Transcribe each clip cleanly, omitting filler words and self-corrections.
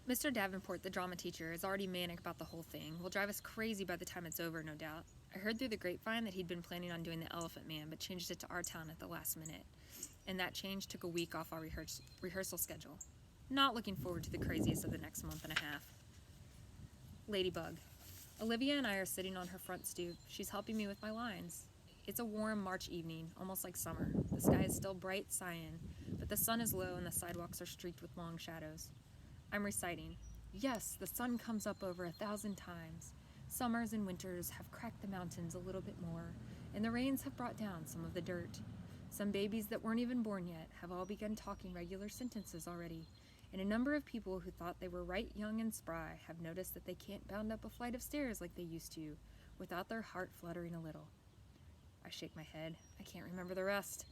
Mr. Davenport, the drama teacher, is already manic about the whole thing. Will drive us crazy by the time it's over, no doubt. I heard through the grapevine that he'd been planning on doing the Elephant Man, but changed it to our town at the last minute. And that change took a week off our rehearsal schedule. Not looking forward to the craziest of the next month and a half. Ladybug. Olivia and I are sitting on her front stoop. She's helping me with my lines. It's a warm March evening, almost like summer. The sky is still bright cyan, but the sun is low and the sidewalks are streaked with long shadows. I'm reciting. Yes, the sun comes up over 1,000 times. Summers and winters have cracked the mountains a little bit more, and the rains have brought down some of the dirt. Some babies that weren't even born yet have all begun talking regular sentences already, and a number of people who thought they were right young and spry have noticed that they can't bound up a flight of stairs like they used to, without their heart fluttering a little. I shake my head. I can't remember the rest.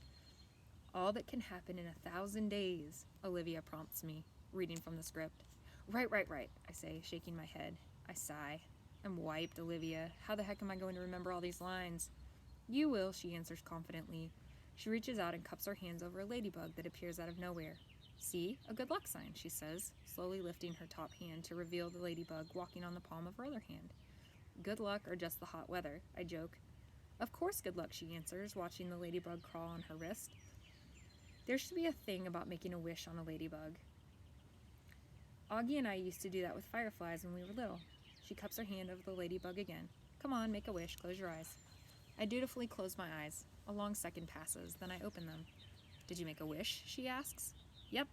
All that can happen in 1,000 days, Olivia prompts me, reading from the script. Right, I say, shaking my head. I sigh. I'm wiped, Olivia. How the heck am I going to remember all these lines? You will, she answers confidently. She reaches out and cups her hands over a ladybug that appears out of nowhere. See? A good luck sign, she says, slowly lifting her top hand to reveal the ladybug walking on the palm of her other hand. Good luck or just the hot weather, I joke. Of course good luck, she answers, watching the ladybug crawl on her wrist. There should be a thing about making a wish on a ladybug. Augie and I used to do that with fireflies when we were little. She cups her hand over the ladybug again. Come on, make a wish, close your eyes. I dutifully close my eyes. A long second passes, then I open them. Did you make a wish? She asks. Yep.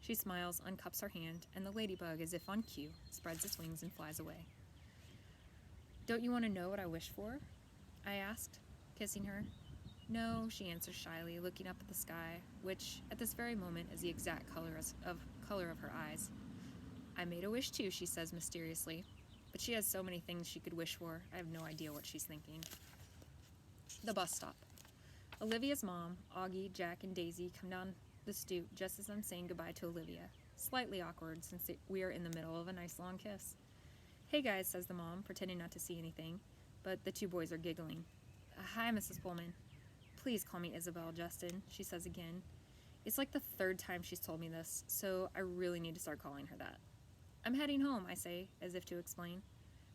She smiles, uncups her hand, and the ladybug, as if on cue, spreads its wings and flies away. Don't you want to know what I wish for? I asked, kissing her. No, she answers shyly, looking up at the sky, which, at this very moment, is the exact color of her eyes. I made a wish too, she says mysteriously, but she has so many things she could wish for, I have no idea what she's thinking. The bus stop. Olivia's mom, Augie, Jack, and Daisy come down the stoop just as I'm saying goodbye to Olivia. Slightly awkward, since we are in the middle of a nice long kiss. Hey guys, says the mom, pretending not to see anything, but the two boys are giggling. Hi, Mrs. Pullman. Please call me Isabel, Justin, she says again. It's like the third time she's told me this, so I really need to start calling her that. I'm heading home, I say, as if to explain.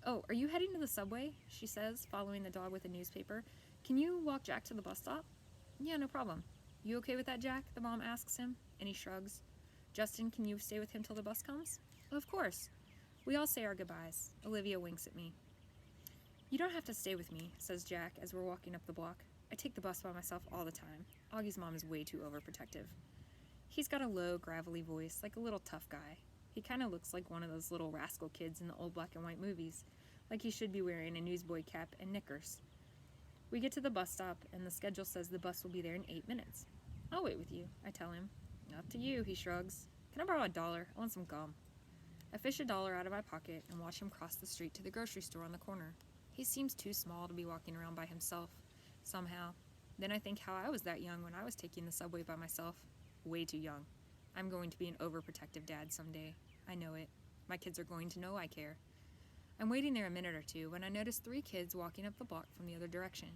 Oh, are you heading to the subway? She says, following the dog with a newspaper. Can you walk Jack to the bus stop? Yeah, no problem. You okay with that, Jack? The mom asks him, and he shrugs. Justin, can you stay with him till the bus comes? Of course. We all say our goodbyes. Olivia winks at me. You don't have to stay with me, says Jack as we're walking up the block. I take the bus by myself all the time. Augie's mom is way too overprotective. He's got a low, gravelly voice, like a little tough guy. He kind of looks like one of those little rascal kids in the old black and white movies, like he should be wearing a newsboy cap and knickers. We get to the bus stop, and the schedule says the bus will be there in 8 minutes. I'll wait with you, I tell him. Up to you, he shrugs. Can I borrow $1? I want some gum. I fish $1 out of my pocket and watch him cross the street to the grocery store on the corner. He seems too small to be walking around by himself, somehow. Then I think how I was that young when I was taking the subway by myself. Way too young. I'm going to be an overprotective dad someday. I know it. My kids are going to know I care. I'm waiting there a minute or two when I notice 3 kids walking up the block from the other direction.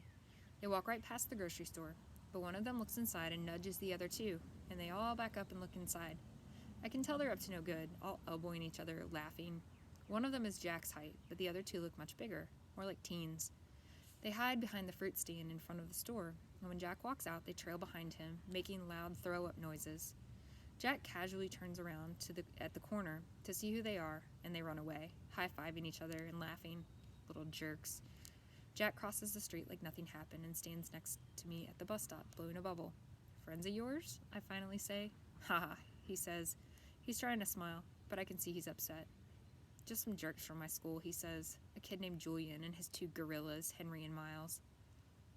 They walk right past the grocery store, but one of them looks inside and nudges the other 2, and they all back up and look inside. I can tell they're up to no good, all elbowing each other, laughing. One of them is Jack's height, but the other 2 look much bigger, more like teens. They hide behind the fruit stand in front of the store, and when Jack walks out, they trail behind him, making loud throw-up noises. Jack casually turns around at the corner to see who they are, and they run away, high-fiving each other and laughing. Little jerks. Jack crosses the street like nothing happened and stands next to me at the bus stop, blowing a bubble. Friends of yours? I finally say. Ha, he says. He's trying to smile, but I can see he's upset. Just some jerks from my school, he says. A kid named Julian and his 2 gorillas, Henry and Miles.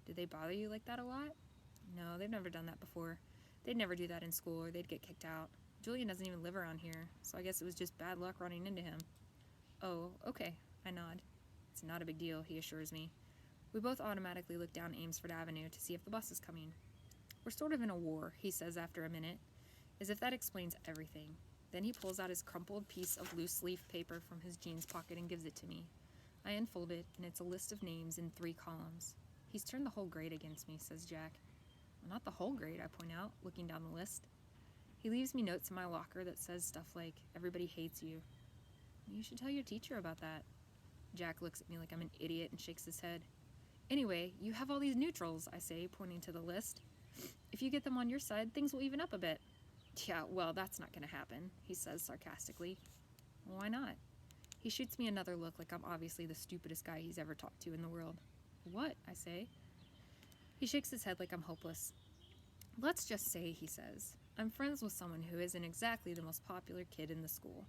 Do they bother you like that a lot? No, they've never done that before. They'd never do that in school or they'd get kicked out. Julian doesn't even live around here, so I guess it was just bad luck running into him. Oh, okay, I nod. It's not a big deal, he assures me. We both automatically look down Amesfort Avenue to see if the bus is coming. We're sort of in a war, he says after a minute, as if that explains everything. Then he pulls out his crumpled piece of loose-leaf paper from his jeans pocket and gives it to me. I unfold it, and it's a list of names in 3 columns. He's turned the whole grade against me, says Jack. Not the whole grade, I point out, looking down the list. He leaves me notes in my locker that says stuff like, "Everybody hates you." You should tell your teacher about that. Jack looks at me like I'm an idiot and shakes his head. Anyway, you have all these neutrals, I say, pointing to the list. If you get them on your side, things will even up a bit. Yeah, well, that's not going to happen, he says sarcastically. Why not? He shoots me another look like I'm obviously the stupidest guy he's ever talked to in the world. What? I say. He shakes his head like I'm hopeless. Let's just say, he says, I'm friends with someone who isn't exactly the most popular kid in the school.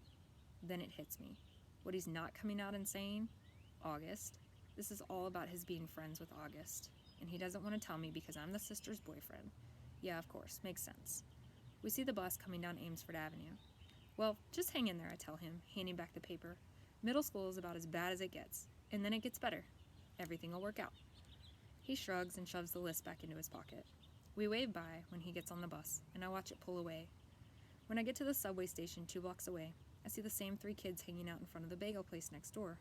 Then it hits me. What he's not coming out and saying? August. This is all about his being friends with August. And he doesn't want to tell me because I'm the sister's boyfriend. Yeah, of course. Makes sense. We see the bus coming down Amesfort Avenue. Well, just hang in there, I tell him, handing back the paper. Middle school is about as bad as it gets. And then it gets better. Everything will work out. He shrugs and shoves the list back into his pocket. We wave by when he gets on the bus, and I watch it pull away. When I get to the subway station 2 blocks away, I see the same 3 kids hanging out in front of the bagel place next door.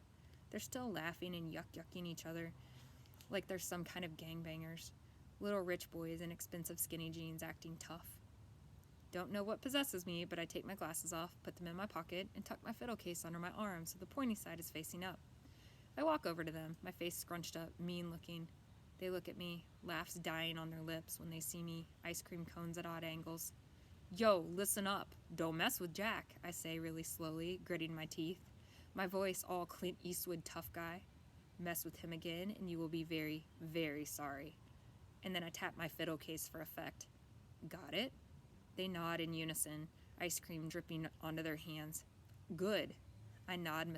They're still laughing and yuck-yucking each other like they're some kind of gangbangers. Little rich boys in expensive skinny jeans acting tough. Don't know what possesses me, but I take my glasses off, put them in my pocket, and tuck my fiddle case under my arm so the pointy side is facing up. I walk over to them, my face scrunched up, mean-looking. They look at me, laughs dying on their lips when they see me, ice cream cones at odd angles. Yo, listen up. Don't mess with Jack, I say really slowly, gritting my teeth. My voice all Clint Eastwood tough guy. Mess with him again, and you will be very, very sorry. And then I tap my fiddle case for effect. Got it? They nod in unison, ice cream dripping onto their hands. Good. I nod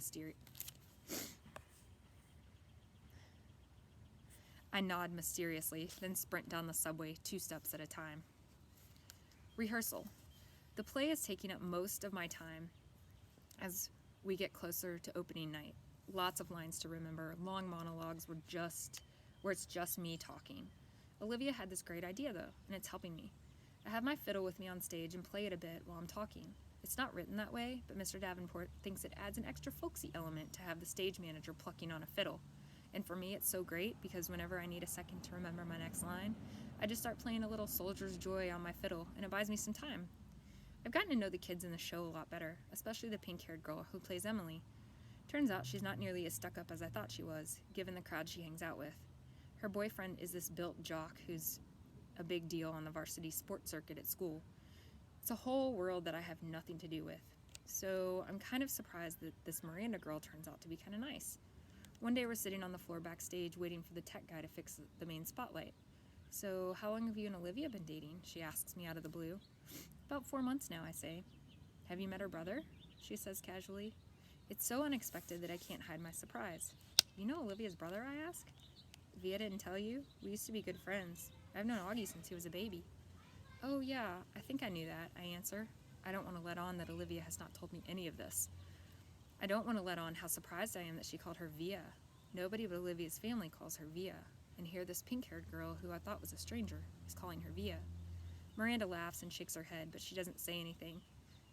mysteriously, then sprint down the subway 2 steps at a time. Rehearsal. The play is taking up most of my time as we get closer to opening night. Lots of lines to remember, long monologues where it's just me talking. Olivia had this great idea, though, and it's helping me. I have my fiddle with me on stage and play it a bit while I'm talking. It's not written that way, but Mr. Davenport thinks it adds an extra folksy element to have the stage manager plucking on a fiddle. And for me, it's so great because whenever I need a second to remember my next line, I just start playing a little Soldier's Joy on my fiddle, and it buys me some time. I've gotten to know the kids in the show a lot better, especially the pink-haired girl who plays Emily. Turns out she's not nearly as stuck-up as I thought she was, given the crowd she hangs out with. Her boyfriend is this built jock who's a big deal on the varsity sports circuit at school. It's a whole world that I have nothing to do with. So I'm kind of surprised that this Miranda girl turns out to be kind of nice. One day we're sitting on the floor backstage waiting for the tech guy to fix the main spotlight. So how long have you and Olivia been dating? She asks me out of the blue. About 4 months now, I say. Have you met her brother? She says casually. It's so unexpected that I can't hide my surprise. You know Olivia's brother, I ask? Via didn't tell you? We used to be good friends. I've known Augie since he was a baby. Oh yeah, I think I knew that, I answer. I don't want to let on that Olivia has not told me any of this. I don't want to let on how surprised I am that she called her Via. Nobody but Olivia's family calls her Via. And here this pink-haired girl, who I thought was a stranger, is calling her Via. Miranda laughs and shakes her head, but she doesn't say anything.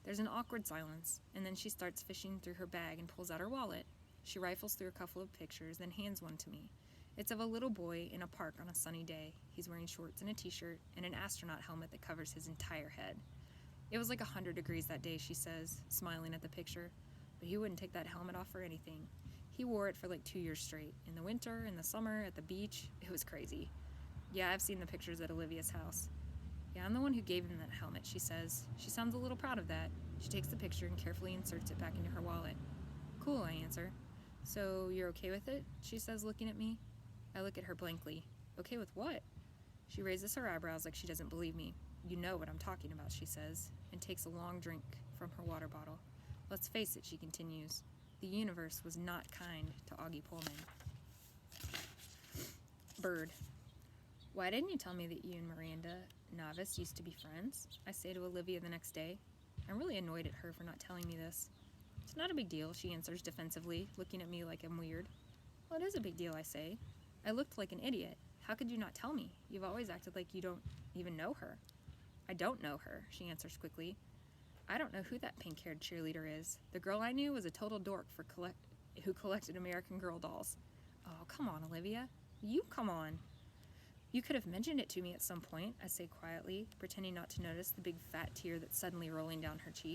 There's an awkward silence, and then she starts fishing through her bag and pulls out her wallet. She rifles through a couple of pictures, then hands one to me. It's of a little boy in a park on a sunny day. He's wearing shorts and a t-shirt and an astronaut helmet that covers his entire head. It was like 100 degrees that day, she says, smiling at the picture, but he wouldn't take that helmet off for anything. He wore it for like 2 years straight. In the winter, in the summer, at the beach. It was crazy. Yeah, I've seen the pictures at Olivia's house. Yeah, I'm the one who gave him that helmet, she says. She sounds a little proud of that. She takes the picture and carefully inserts it back into her wallet. Cool, I answer. So, you're okay with it? She says, looking at me. I look at her blankly. Okay with what? She raises her eyebrows like she doesn't believe me. You know what I'm talking about, she says, and takes a long drink from her water bottle. Let's face it, she continues. The universe was not kind to Augie Pullman. Bird. Why didn't you tell me that you and Miranda Navis used to be friends? I say to Olivia the next day. I'm really annoyed at her for not telling me this. It's not a big deal, she answers defensively, looking at me like I'm weird. Well, it is a big deal, I say. I looked like an idiot. How could you not tell me? You've always acted like you don't even know her. I don't know her, she answers quickly. I don't know who that pink-haired cheerleader is. The girl I knew was a total dork who collected American Girl dolls. Oh, come on, Olivia. You come on. You could have mentioned it to me at some point, I say quietly, pretending not to notice the big fat tear that's suddenly rolling down her cheek.